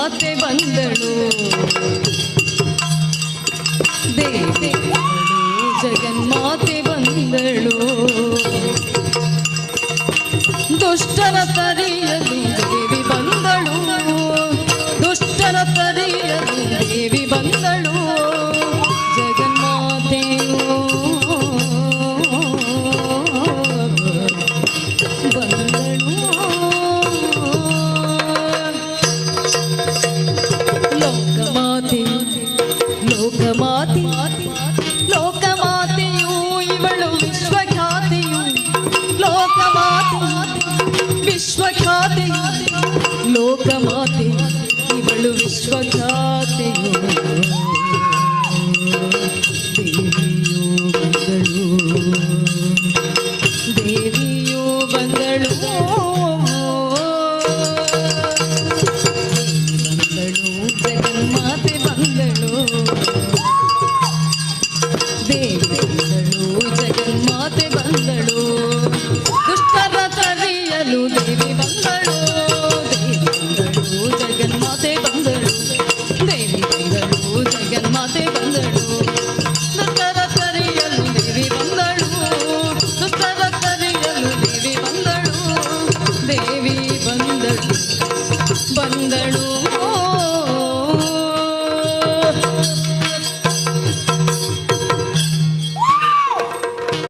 ಜಗನ್ಮಾತೆ ಬಂದಳು ದೇವಿ ಜಗನ್ಮಾತೆ ಬಂದಳು ದುಷ್ಟರ ತರಿಯಲು ದೇವಿ ಬಂದಳು ದುಷ್ಟರ ತರಿಯಲು ದೇವಿ ಬಂದಳು ಜಗನ್ಮಾತೆಯು ಬಂದಳು ಲೋಕಮಾತೆ ಲೋಕಮಾತೆ ಲೋಕಮಾತೆಯು ಇವಳು ವಿಶ್ವಖ್ಯಾತೆಯು ಲೋಕಮಾತೆ ವಿಶ್ವಖ್ಯಾತೆಯು ಲೋಕಮಾತೆ ಇವಳು ವಿಶ್ವಖ್ಯಾತೆಯು ದೇವಿಯು ಬಂದಳು ಜಗನ್ಮಾತೆ ಬಂದಳು ದೇವಿ ಬಂದಳು ಜಗನ್ಮಾತೆ ಬಂದಳು ದುಷ್ಟರ ತರಿಯಲು ದೇವಿ ಬಂದಳು ಜಗನ್ಮಾತೆ ಬಂದಳು ದೇವಿ ಬಂದಳು ಜಗನ್ಮಾತೆ ಬಂದಳು ದುಷ್ಟರ ತರಿಯಲು ದೇವಿ ಬಂದಳು ದುಷ್ಟರ ತರಿಯಲು ದೇವಿ ಬಂದಳು ದೇವಿ ಬಂದಳು ಬಂದಳು